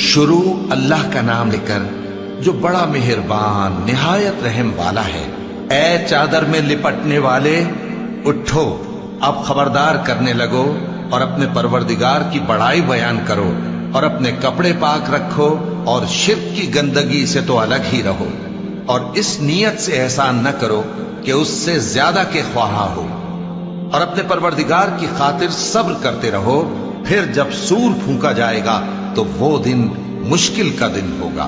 शुरू अल्लाह का नाम लेकर जो बड़ा मेहरबान निहायत रहम वाला है। ए चादर में लिपटने वाले, उठो, अब खबरदार करने लगो और अपने परवरदिगार की बड़ाई बयान करो और अपने कपड़े पाक रखो और शिर्क की गंदगी से तो अलग ही रहो और इस नीयत से एहसान न करो कि उससे ज्यादा के ख्वाहा हो और अपने परवरदिगार की खातिर सब्र करते रहो। फिर जब सूर फूंका जाएगा तो वो दिन मुश्किल का दिन होगा,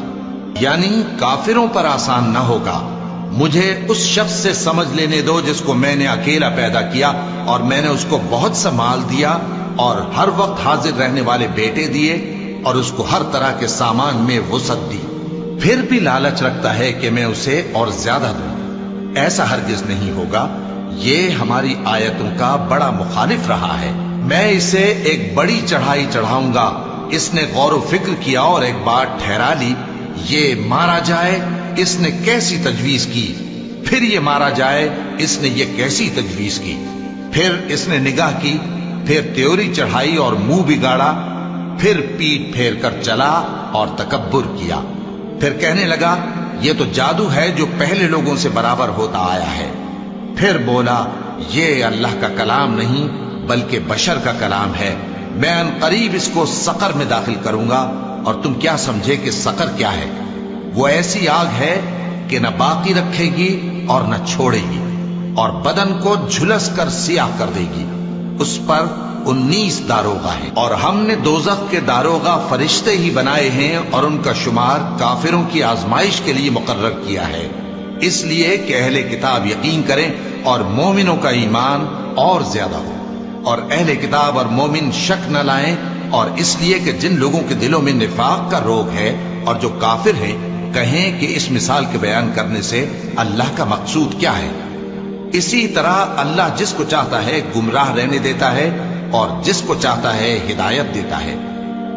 यानी काफिरों पर आसान न होगा। मुझे उस शख्स से समझ लेने दो जिसको मैंने अकेला पैदा किया और मैंने उसको बहुत सा माल दिया और हर वक्त हाजिर रहने वाले बेटे दिए और उसको हर तरह के सामान में वुसअत दी, फिर भी लालच रखता है कि मैं उसे और ज्यादा दूं। ऐसा हरगिज नहीं होगा। ये हमारी आयतों का बड़ा मुखालिफ रहा है। मैं इसे एक बड़ी चढ़ाई चढ़ाऊंगा। इसने गौर व फिक्र किया और एक बात ठहरा ली, ये मारा जाए, इसने कैसी तजवीज की, फिर ये मारा जाए, इसने ये कैसी तजवीज की। फिर इसने निगाह की, फिर त्योरी चढ़ाई और मुंह बिगाड़ा, फिर पीठ फेर कर चला और तकब्बुर किया। फिर कहने लगा, ये तो जादू है जो पहले लोगों से बराबर होता आया है। फिर बोला, ये अल्लाह का कलाम नहीं बल्कि बशर का कलाम है। मैं अनकरीब इसको सकर में दाखिल करूंगा और तुम क्या समझे कि सकर क्या है? वो ऐसी आग है कि न बाकी रखेगी और न छोड़ेगी और बदन को झुलस कर सियाह कर देगी। उस पर 19 दारोगा है और हमने दोजख के दारोगा फरिश्ते ही बनाए हैं और उनका शुमार काफिरों की आजमाइश के लिए मुकर्रर किया है, इसलिए कि अहले किताब यकीन करें और मोमिनों का ईमान और ज्यादा हो और अहले किताब और मोमिन शक न लाएं, और इसलिए कि जिन लोगों के दिलों में निफाक का रोग है और जो काफिर हैं कहें कि इस मिसाल के बयान करने से अल्लाह का मकसूद क्या है। इसी तरह अल्लाह जिसको चाहता है गुमराह रहने देता है और जिसको चाहता है हिदायत देता है,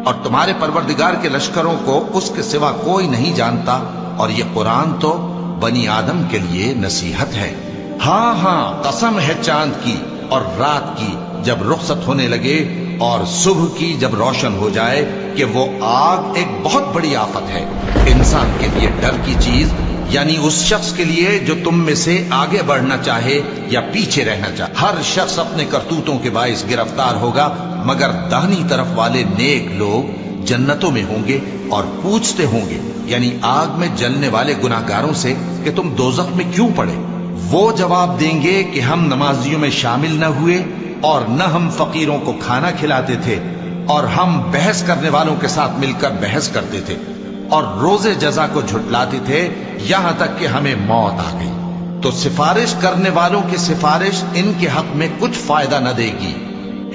और तुम्हारे परवरदिगार के लश्करों को उसके सिवा कोई नहीं जानता, और ये कुरान तो बनी आदम के लिए नसीहत है। हाँ हाँ, कसम है चांद की और रात की जब रुखसत होने लगे और सुबह की जब रोशन हो जाए कि वो आग एक बहुत बड़ी आफत है। इंसान के लिए डर की चीज, यानी उस शख्स के लिए जो तुम में से आगे बढ़ना चाहे या पीछे रहना चाहे। हर शख्स अपने करतूतों के बाइस गिरफ्तार होगा, मगर दाहिनी तरफ वाले नेक लोग जन्नतों में होंगे और पूछते होंगे, यानी आग में जलने वाले गुनाहगारों से, कि तुम दोजख में क्यों पड़े। वो जवाब देंगे कि हम नमाजियों में शामिल न हुए और न हम फकीरों को खाना खिलाते थे और हम बहस करने वालों के साथ मिलकर बहस करते थे और रोजे जजा को झुटलाते थे, यहां तक कि हमें मौत आ गई। तो सिफारिश करने वालों की सिफारिश इनके हक में कुछ फायदा न देगी।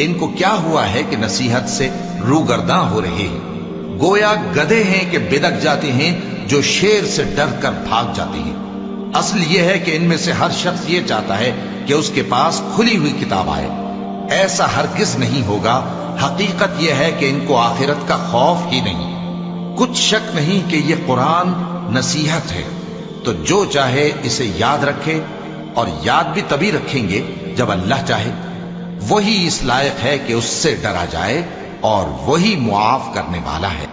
इनको क्या हुआ है कि नसीहत से रूगर्दां हो रहे हैं, गोया गधे हैं कि बिदक जाते हैं जो शेर से डर कर भाग जाते हैं। असल यह है कि इनमें से हर शख्स ये चाहता है कि उसके पास खुली हुई किताब आए। ऐसा हरगिज नहीं होगा। हकीकत यह है कि इनको आखिरत का खौफ ही नहीं। कुछ शक नहीं कि यह कुरान नसीहत है, तो जो चाहे इसे याद रखे, और याद भी तभी रखेंगे जब अल्लाह चाहे। वही इस लायक है कि उससे डरा जाए और वही मुआफ करने वाला है।